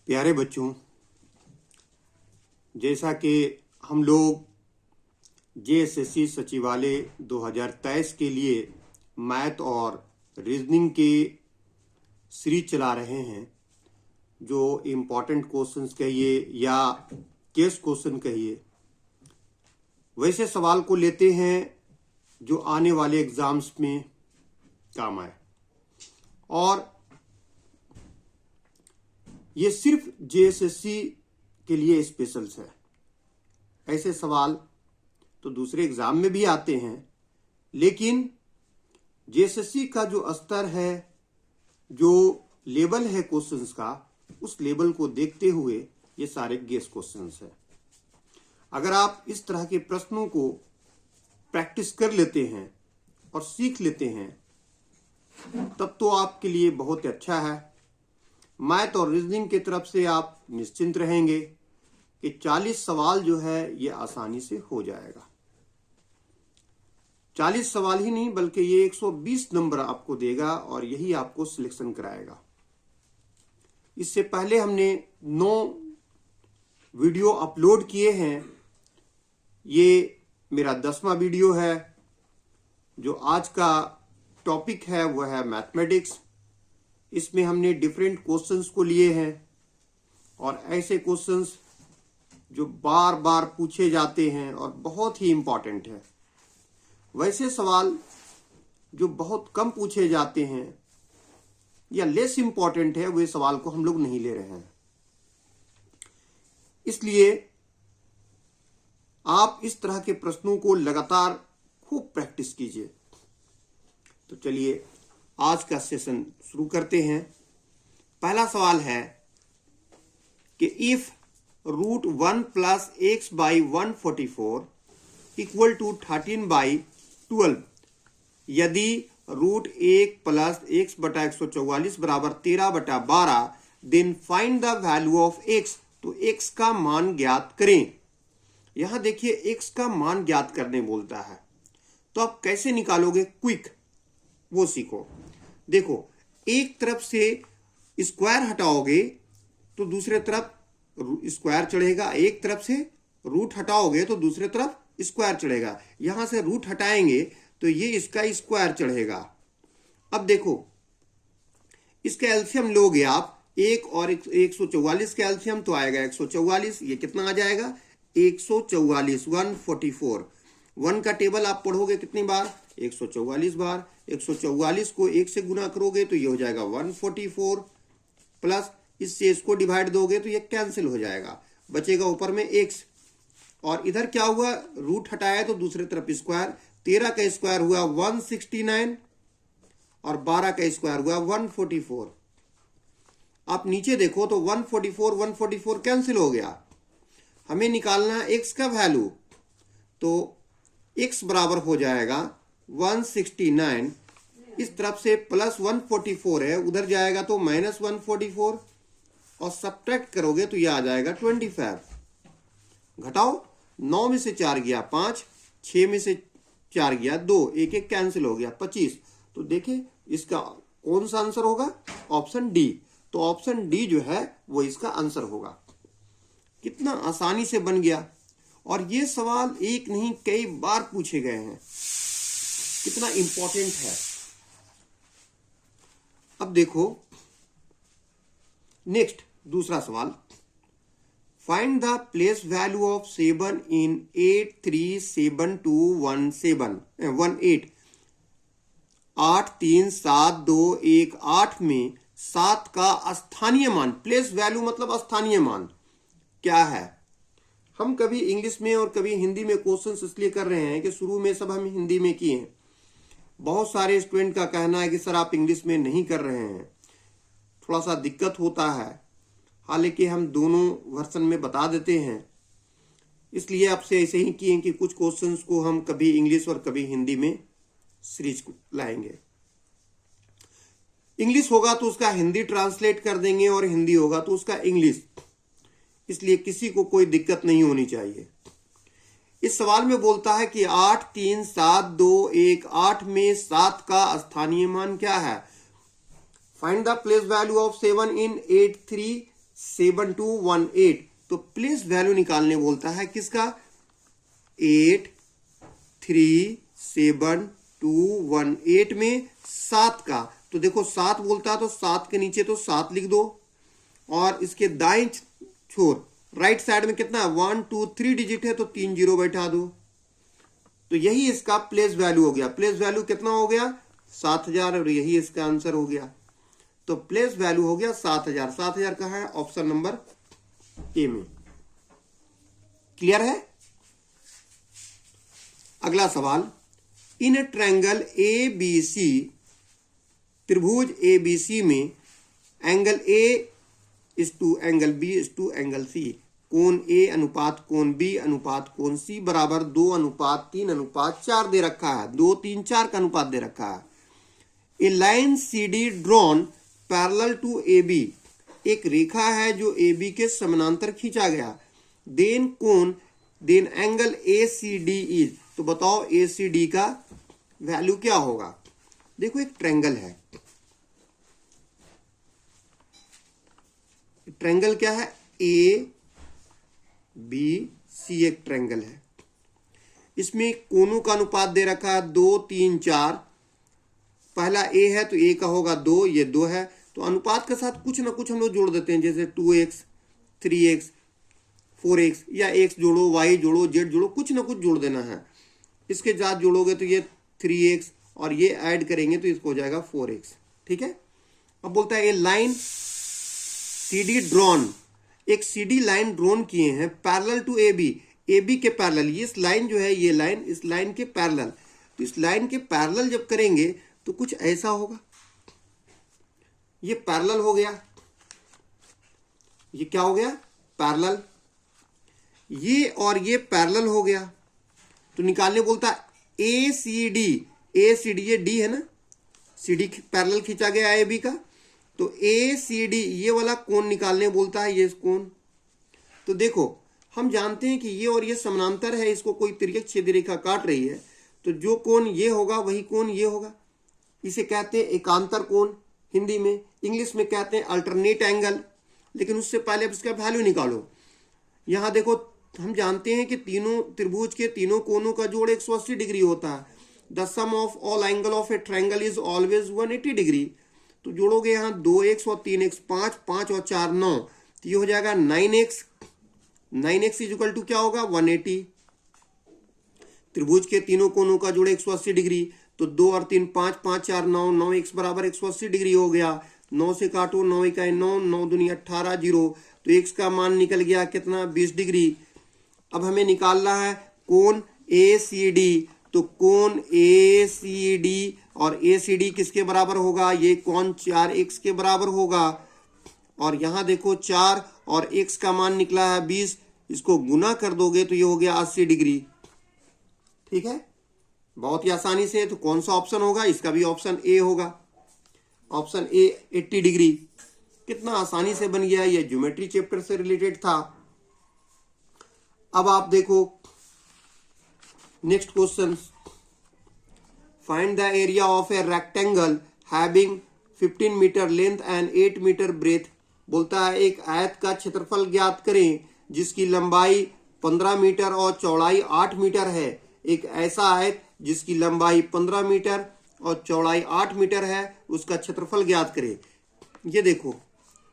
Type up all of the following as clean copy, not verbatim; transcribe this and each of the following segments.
प्यारे बच्चों, जैसा कि हम लोग जेएसएससी सचिवालय 2023 के लिए मैथ और रीजनिंग के सीरीज चला रहे हैं, जो इम्पॉर्टेंट क्वेश्चंस कहिए या केस क्वेश्चन कहिए, वैसे सवाल को लेते हैं जो आने वाले एग्जाम्स में काम आए। और ये सिर्फ जेएसएससी के लिए स्पेशल्स है। ऐसे सवाल तो दूसरे एग्जाम में भी आते हैं, लेकिन जेएसएससी का जो स्तर है, जो लेवल है क्वेश्चंस का, उस लेवल को देखते हुए ये सारे गेस क्वेश्चंस है। अगर आप इस तरह के प्रश्नों को प्रैक्टिस कर लेते हैं और सीख लेते हैं, तब तो आपके लिए बहुत अच्छा है। मैथ और रीजनिंग की तरफ से आप निश्चिंत रहेंगे कि 40 सवाल जो है ये आसानी से हो जाएगा। 40 सवाल ही नहीं, बल्कि ये 120 नंबर आपको देगा और यही आपको सिलेक्शन कराएगा। इससे पहले हमने 9 वीडियो अपलोड किए हैं। ये मेरा 10वां वीडियो है। जो आज का टॉपिक है वो है मैथमेटिक्स। इसमें हमने डिफरेंट क्वेश्चंस को लिए हैं और ऐसे क्वेश्चंस जो बार बार पूछे जाते हैं और बहुत ही इंपॉर्टेंट है। वैसे सवाल जो बहुत कम पूछे जाते हैं या लेस इंपॉर्टेंट है, वे सवाल को हम लोग नहीं ले रहे हैं। इसलिए आप इस तरह के प्रश्नों को लगातार खूब प्रैक्टिस कीजिए। तो चलिए आज का सेशन शुरू करते हैं। पहला सवाल है कि इफ √1 + x/144 = 13/12, यदि √1 + x/144 = 13/12, then find the value of x। तो x का मान ज्ञात करें। यहां देखिए x का मान ज्ञात करने बोलता है, तो आप कैसे निकालोगे क्विक, वो सीखो। देखो, एक तरफ से स्क्वायर हटाओगे तो दूसरे तरफ स्क्वायर चढ़ेगा, एक तरफ से रूट हटाओगे तो दूसरे तरफ स्क्वायर चढ़ेगा। यहां से रूट हटाएंगे तो ये इसका स्क्वायर चढ़ेगा। अब देखो, इसका एलसीएम लोगे आप, 1 और 144 का एलसीएम तो आएगा 144। ये कितना आ जाएगा? 144, 144। 1 का टेबल आप पढ़ोगे कितनी बार? 144 बार। 144 को 1 से गुना करोगे तो ये हो जाएगा 144, प्लस इससे इसको डिवाइड दोगे तो ये कैंसिल हो जाएगा, बचेगा ऊपर में x। और इधर क्या हुआ? रूट हटाया तो दूसरे तरफ स्क्वायर। 13 का स्क्वायर हुआ 169 और 12 का स्क्वायर हुआ 144। आप नीचे देखो तो 144 कैंसिल हो गया। हमें निकालना है x का वैल्यू, तो x बराबर हो जाएगा 169। इस तरफ से प्लस 144 है, उधर जाएगा तो माइनस 144 और सब्ट्रैक्ट करोगे तो यह आ जाएगा 25। घटाओ, 9 में से 4 गया 5, 6 में से 4 गया 2, 1 1 कैंसिल हो गया 25। तो देखिए इसका कौन सा आंसर होगा? Option D. तो ऑप्शन डी जो है वो इसका आंसर होगा। कितना आसानी से बन गया। और ये सवाल एक नहीं कई बार पूछे गए हैं, कितना इंपॉर्टेंट है। अब देखो नेक्स्ट, दूसरा सवाल। Find the place value of 7 in 83721718। 8 3 7 2 1 8 में 7 का स्थानीय मान, प्लेस वैल्यू मतलब स्थानीय मान क्या है? हम कभी इंग्लिश में और कभी हिंदी में क्वेश्चंस इसलिए कर रहे हैं कि शुरू में सब हम हिंदी में किए हैं। बहुत सारे स्टूडेंट का कहना है कि सर आप इंग्लिश में नहीं कर रहे हैं, थोड़ा सा दिक्कत होता है। हालांकि हम दोनों वर्जन में बता देते हैं, इसलिए आपसे ऐसे ही किए कि कुछ क्वेश्चंस को हम कभी इंग्लिश और कभी हिंदी में सीरीज लाएंगे। इंग्लिश होगा तो उसका हिंदी ट्रांसलेट कर देंगे और हिंदी होगा तो उसका इंग्लिश। इसलिए किसी को कोई दिक्कत नहीं होनी चाहिए। इस सवाल में बोलता है कि 8 3 7 2 1 8 में 7 का स्थानीय मान क्या है? Find the place value of 7 in 7218। तो प्लेस वैल्यू निकालने बोलता है किसका, 83718 में 7 का। तो देखो 7 बोलता है तो 7 के नीचे तो 7 लिख दो, और इसके दाएं छोर राइट साइड में कितना है, 1 2 3 डिजिट है तो 3 जीरो बैठा दो। तो यही इसका प्लेस वैल्यू हो गया। प्लेस वैल्यू कितना हो गया, 7000, और यही इसका आंसर हो गया। तो प्लेस वैल्यू हो गया 7000। 7000 कहां है, ऑप्शन नंबर ए में। क्लियर है। अगला सवाल, इन ए ट्रायंगल ए बी सी, त्रिभुज ए बी सी में angle A is to angle B is to angle C, कोण ए अनुपात कोण बी अनुपात कोण सी बराबर 2:3:4 दे रखा है। 2 3 4 का अनुपात दे रखा है। A line C D drawn parallel to A B, एक रेखा है जो ए बी के समानांतर खींचा गया। Then angle A C D is, तो बताओ ए सी डी का वैल्यू क्या होगा। देखो एक ट्रायंगल है, ट्रायंगल क्या है, ए बी सी एक ट्रायंगल है। इसमें कोनों का अनुपात दे रखा है 2 3 4। पहला ए है तो ए का होगा 2, ये 2 है, तो अनुपात के साथ कुछ ना कुछ हम लोग जोड़ देते हैं, जैसे 2x 3x 4x, या x जोड़ो y जोड़ो z जोड़ो, कुछ ना कुछ जोड़ देना है। इसके साथ जोड़ोगे तो ये 3x, और ये ऐड करेंगे तो इसको हो जाएगा 4x। ठीक है। अब बोलता है ये लाइन CD ड्रॉन, एक CD लाइन ड्रॉन किए हैं पैरेलल टू ए बी के पैरेलल। ये इस लाइन जो है, ये लाइन इस लाइन के पैरेलल, तो इस लाइन के पैरेलल जब करेंगे तो कुछ ऐसा होगा। ये पैरेलल हो गया, ये क्या हो गया, पैरेलल। ये और ये पैरेलल हो गया, तो निकालने बोलता है ए सी डी, ये डी है ना, CD पैरेलल खींचा गया ए बी का, तो ए सी डी ये वाला कोण निकालने बोलता है, ये कोण। तो देखो हम जानते हैं कि ये और ये समानांतर है, इसको कोई तिर्यक छेदी रेखा काट रही है, तो जो कोण ये होगा वही कोण ये होगा। इसे कहते हैं एकांतर कोण हिंदी में, इंग्लिश में कहते हैं अल्टरनेट एंगल। लेकिन उससे पहले अब इसका वैल्यू निकालो। यहां देखो हम जानते हैं कि तीनों त्रिभुज के तीनों कोणों का जोड़ 180 डिग्री होता है। The sum of all angle of a triangle is always 180 degree. तो जोड़ोगे यहाँ 2x और 3x, 5 और 4 9, तो ये हो जाएगा 9x। 9x is equal to क्या होगा, 180। त्रिभुज के तीनों कोणों का जोड़ 180 डिग्री, तो 2 और 3 5 5 4 9, 9x बराबर 180 डिग्री हो गया। 9 से काटो, 9 इकाई 9, 9 दूनी 18 0, तो x का मान निकल गया कितना, 20 डिग्री। अब हमें निकालना है कोण ए सी डी, तो कोण ए सी डी और ए सी डी किसके बराबर होगा, ये कोण 4x के बराबर होगा। और यहां देखो 4 और x का मान निकला है 20, इसको गुना कर दोगे तो ये हो गया 80 डिग्री। ठीक है, बहुत ही आसानी से। तो कौन सा ऑप्शन होगा, इसका भी ऑप्शन ए होगा। Option A 80 degree. कितना आसानी से बन गया, ये ज्योमेट्री चैप्टर से रिलेटेड था। अब आप देखो next question, find the area of a rectangle having 15 metre length and 8 metre breadth. बोलता है एक आयत का क्षेत्रफल ज्ञात करें जिसकी लंबाई 15 मीटर और चौड़ाई 8 मीटर है। एक ऐसा आयत जिसकी लंबाई 15 मीटर और चौड़ाई 8 मीटर है, उसका क्षेत्रफल ज्ञात करें। ये देखो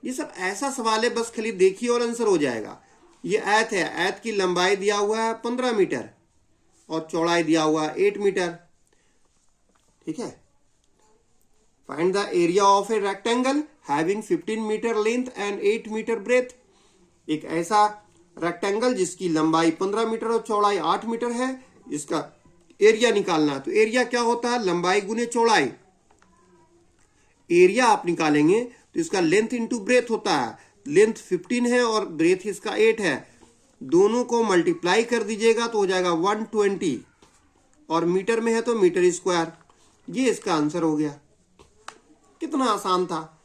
ये सब ऐसा सवाल है, बस खाली देखिए और आंसर हो जाएगा। ये आयत है, आयत की लंबाई दिया हुआ है 15 मीटर और चौड़ाई दिया हुआ है 8 मीटर। ठीक है, find the area of a rectangle having 15 metre length and 8 metre breadth. एक ऐसा रेक्टेंगल जिसकी लंबाई 15 मीटर और चौड़ाई 8 मीटर है, इसका एरिया निकालना है। तो एरिया क्या होता है, लंबाई गुने चौड़ाई। एरिया आप निकालेंगे तो इसका लेंथ इंटू ब्रेथ होता है। लेंथ 15 है और ब्रेथ इसका 8 है, दोनों को मल्टीप्लाई कर दीजिएगा तो हो जाएगा 120, और मीटर में है तो मीटर स्क्वायर। ये इसका आंसर हो गया। कितना आसान था।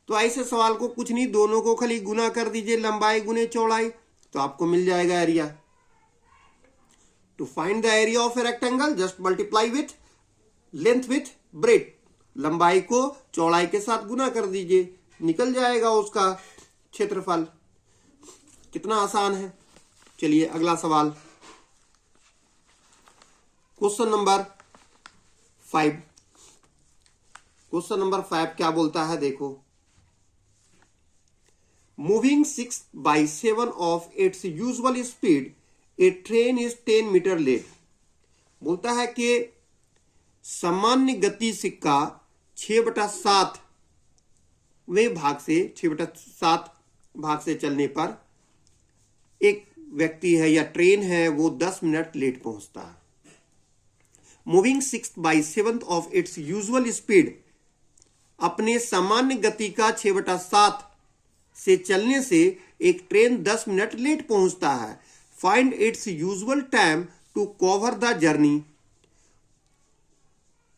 तो ऐसे सवाल को कुछ नहीं, दोनों को खाली गुना कर दीजिए, लंबाई गुने चौड़ाई, तो आपको मिल जाएगा area. To find the area of a rectangle just multiply with length with breadth. लंबाई को चौड़ाई के साथ गुना कर दीजिए, निकल जाएगा उसका क्षेत्रफल। कितना आसान है। चलिए अगला सवाल, क्वेश्चन नंबर 5। क्वेश्चन नंबर 5 क्या बोलता है, देखो। Moving 6/7 of its usual speed a train is 10 metre late. बोलता है कि सामान्य गति सिक्का 6/7 भाग से चलने पर एक व्यक्ति है या ट्रेन है वो 10 मिनट लेट पहुंचता है। Moving 6/7 of its usual speed, अपने सामान्य गति का 6/7 से चलने से एक ट्रेन 10 मिनट लेट पहुंचता है। Find its usual time to cover the journey.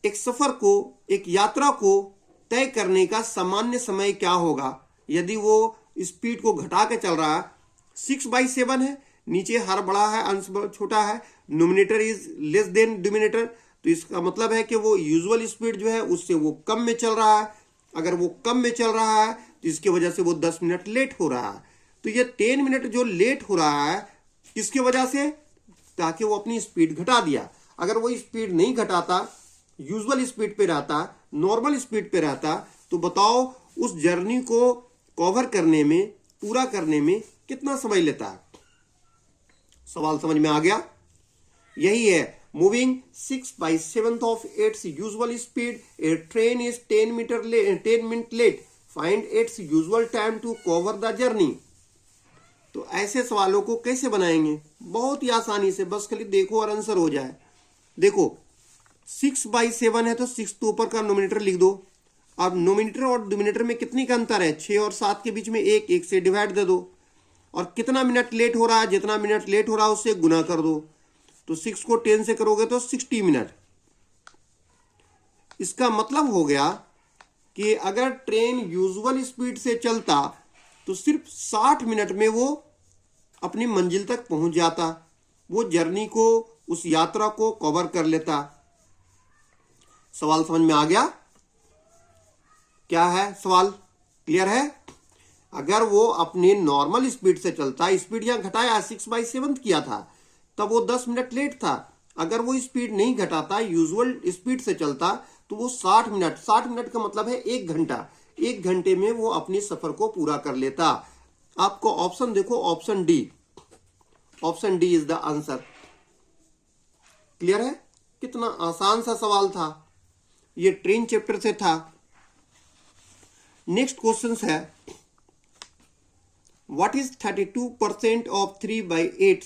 एक सफर को, एक यात्रा को तय करने का सामान्य समय क्या होगा यदि वो स्पीड को घटा के चल रहा है। 6/7 है, नीचे हर बड़ा है, अंश छोटा है, numerator is less than denominator, तो इसका मतलब है कि वो यूजुअल स्पीड जो है उससे वो कम में चल रहा है। अगर वो कम में चल रहा है तो इसकी वजह से वो 10 मिनट लेट हो रहा है। तो ये 10 मिनट जो लेट हो रहा है किसकी वजह से, ताकि वो अपनी स्पीड घटा दिया। अगर वो स्पीड नहीं घटाता, यूजुअल स्पीड पे रहता, नॉर्मल स्पीड पे रहता, तो बताओ उस जर्नी को कवर करने में, पूरा करने में कितना समय लेता है। सवाल समझ में आ गया। यही है, moving 6/7 of its usual speed a train is 10 minute late, find its usual time to cover the journey. तो ऐसे सवालों को कैसे बनाएंगे, बहुत ही आसानी से, बस खाली देखो और आंसर हो जाए। देखो 6/7 है तो 6 तो ऊपर का नोमिनेटर लिख दो। अब नोमिनेटर और डिनोमिनेटर में कितनी का अंतर है, 6 और 7 के बीच में 1 से डिवाइड दे दो। और कितना मिनट लेट हो रहा है, जितना मिनट लेट हो रहा है उससे गुना कर दो। तो 6 को 10 से करोगे तो 60 मिनट। इसका मतलब हो गया कि अगर ट्रेन यूजुअल स्पीड से चलता तो सिर्फ 60 मिनट में वो अपनी मंजिल तक पहुंच जाता, वो जर्नी को, उस यात्रा को कवर कर लेता। सवाल समझ में आ गया। क्या है सवाल, क्लियर है। अगर वो अपने नॉर्मल स्पीड से चलता, स्पीड यहां घटाया 6/7 किया था, तब वो 10 मिनट लेट था। अगर वो स्पीड नहीं घटाता, यूजुअल स्पीड से चलता, तो वो 60 मिनट का मतलब है 1 घंटा। 1 घंटे में वो अपने सफर को पूरा कर लेता। आपको ऑप्शन देखो, option D is the answer. Clear है। कितना आसान सा सवाल था, ये ट्रेन चैप्टर से था। नेक्स्ट क्वेश्चन है, व्हाट इज 32% ऑफ 3/8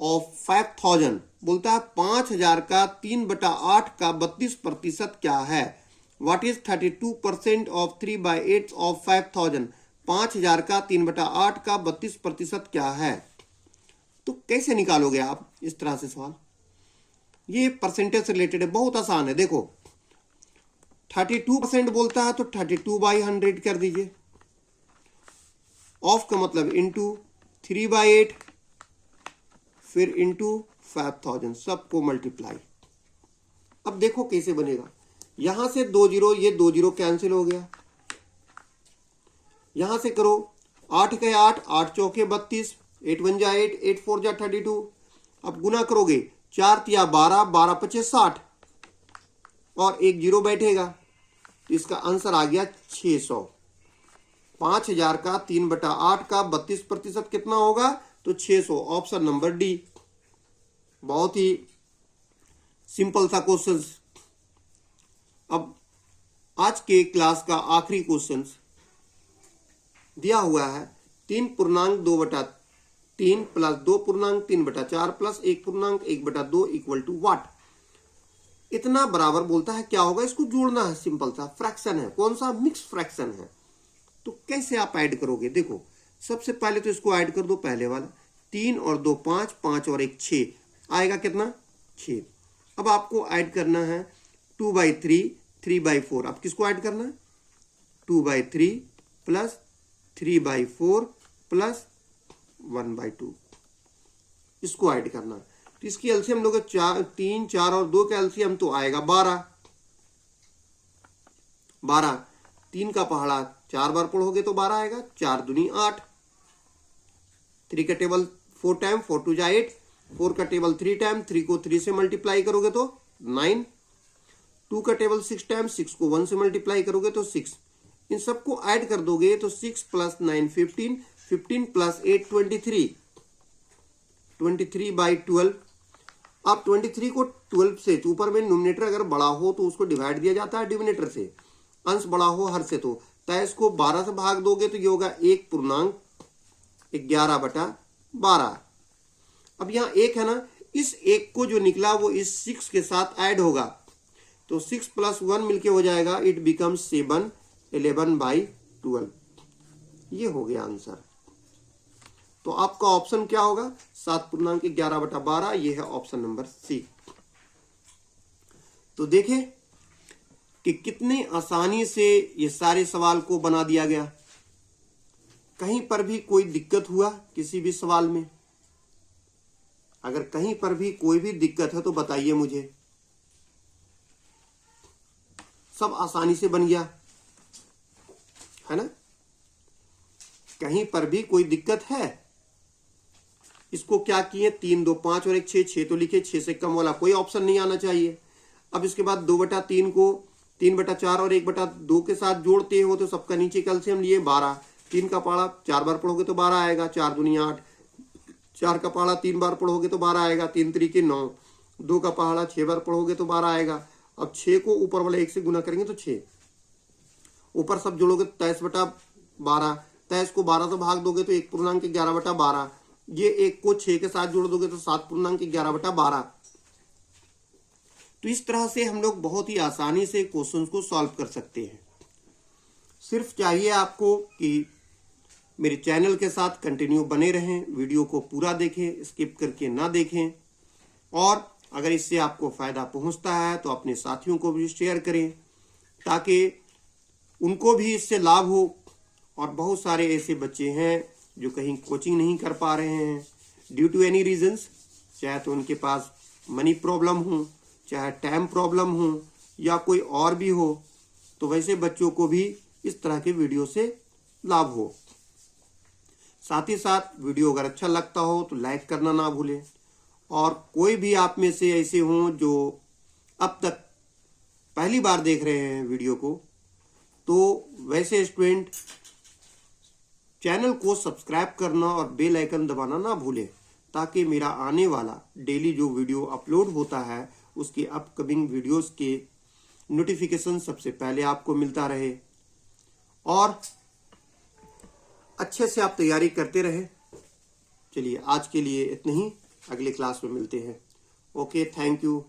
ऑफ 5000। बोलता है 5000 का 3/8 का 32% क्या है। What is 32% of 3/8 of 5000। 5000 का 3/8 का 32% क्या है। तो कैसे निकालोगे आप इस तरह से सवाल, ये परसेंटेज से रिलेटेड है, बहुत आसान है। देखो 32% बोलता है तो 32/100 कर दीजिए। ऑफ का मतलब इंटू 3/8, फिर इंटू 5000, सबको मल्टीप्लाई। अब देखो कैसे बनेगा। यहां से 2 जीरो, ये 2 जीरो कैंसिल हो गया। यहां से करो 8 के 8, 8 चौके 32, 8 1 जा 8, 8 4 जा 32। अब गुना करोगे 4 तिया 12, 12 पचे 60 और 1 जीरो बैठेगा, तो इसका आंसर आ गया 600। 5000 का 3/8 का 32% कितना होगा, तो 600। Option number D. बहुत ही सिंपल सा क्वेश्चन। अब आज के क्लास का आखिरी क्वेश्चन दिया हुआ है, 3.2/3 plus 2.3/4 plus 1.1/2 equal to what. इतना बराबर बोलता है क्या होगा, इसको जोड़ना है, सिंपल सा फ्रैक्शन है। कौन सा, मिक्स फ्रैक्शन है। तो कैसे आप ऐड करोगे, देखो सबसे पहले तो इसको ऐड कर दो, पहले वाला 3 और 2 5, 5 और 1 6, आएगा कितना 6। अब आपको ऐड करना है 2/3, 3/4। अब किसको ऐड करना है, 2/3 प्लस 3/4 प्लस 1/2, इसको ऐड करना। तो इसकी एलसीएम लोगे 3, 4 और 2 का एलसीएम तो आएगा 12। 12, 3 का पहाड़ा 4 बार पढ़ोगे तो 12 आएगा, 4 दूनी 8, 3 का टेबल 4 टाइम, 4 टू जा 8, 4 का टेबल 3 टाइम, 3 को 3 से मल्टीप्लाई करोगे तो 9, 2 का टेबल 6 टाइम, 6 को 1 से मल्टीप्लाई करोगे तो 6, इन सबको ऐड कर दोगे तो 6 प्लस 9 15, 15 प्लस 8 23, 23/12। अब 23 को 12 से ऊपर में न्यूमरेटर अगर बड़ा हो तो उसको डिवाइड दिया जाता है डिनोमिनेटर से, अंश बड़ा हो हर से, तो 23 को 12 से भाग दोगे तो ये होगा 1.11/12। अब यहाँ 1 है ना, इस 1 को जो निकला वो इस 6 के साथ ऐड होगा तो 6 प्लस 1 मिलके हो जाएगा, इट बिकम 7 11/12। ये हो गया आंसर। तो आपका ऑप्शन क्या होगा? 7.11/12। ये है ऑप्शन नंबर सी। तो देखें कि कितने आसानी से ये सारे सवाल को बना दिया गया। कहीं पर भी कोई दिक्कत हुआ किसी भी सवाल में? अगर कहीं पर भी कोई भी दिक्कत है तो बताइए मुझे। सब आसानी से बन गया है ना? कहीं पर भी कोई दिक्कत है? इसको क्या किए, 3 2 5 और 1 6, 6 तो लिखे, 6 से कम वाला कोई ऑप्शन नहीं आना चाहिए। अब इसके बाद 2/3 को 3/4 और 1/2 के साथ जोड़ते हो तो सबका नीचे कैल्शियम लिए 12, 3 का पहाड़ा 4 बार पढ़ोगे तो 12 आएगा, 4 दूनी 8, 4 का पहाड़ा 3 बार पढ़ोगे तो 12 आएगा, 3 3 9, 2 का पहाड़ा 6 बार पढ़ोगे तो 12 आएगा। अब 6 को ऊपर वाले 1 से गुना करेंगे तो 6, ऊपर सब जोड़ोगे 23/12, 23 को 12 से भाग दोगे तो 1.11/12, ये 1 को 6 के साथ जोड़ दोगे तो 7.11/12। तो इस तरह से हम लोग बहुत ही आसानी से क्वेश्चंस को सॉल्व कर सकते हैं। सिर्फ चाहिए आपको कि मेरे चैनल के साथ कंटिन्यू बने रहें, वीडियो को पूरा देखें, स्किप करके ना देखें, और अगर इससे आपको फायदा पहुंचता है तो अपने साथियों को भी शेयर करें ताकि उनको भी इससे लाभ हो। और बहुत सारे ऐसे बच्चे हैं जो कहीं कोचिंग नहीं कर पा रहे हैं ड्यू टू एनी रीजंस, चाहे तो उनके पास मनी प्रॉब्लम हो, चाहे टाइम प्रॉब्लम हो, या कोई और भी हो, तो वैसे बच्चों को भी इस तरह के वीडियो से लाभ हो। साथ ही साथ वीडियो अगर अच्छा लगता हो तो लाइक करना ना भूलें। और कोई भी आप में से ऐसे हों जो अब तक पहली बार देख रहे हैं वीडियो को, तो वैसे स्टूडेंट चैनल को सब्सक्राइब करना और बेल आइकन दबाना ना भूलें ताकि मेरा आने वाला डेली जो वीडियो अपलोड होता है उसके अपकमिंग वीडियोस के नोटिफिकेशन सबसे पहले आपको मिलता रहे। और अच्छे से आप तैयारी करते रहे। चलिए आज के लिए इतना ही, अगले क्लास में मिलते हैं। Okay, thank you.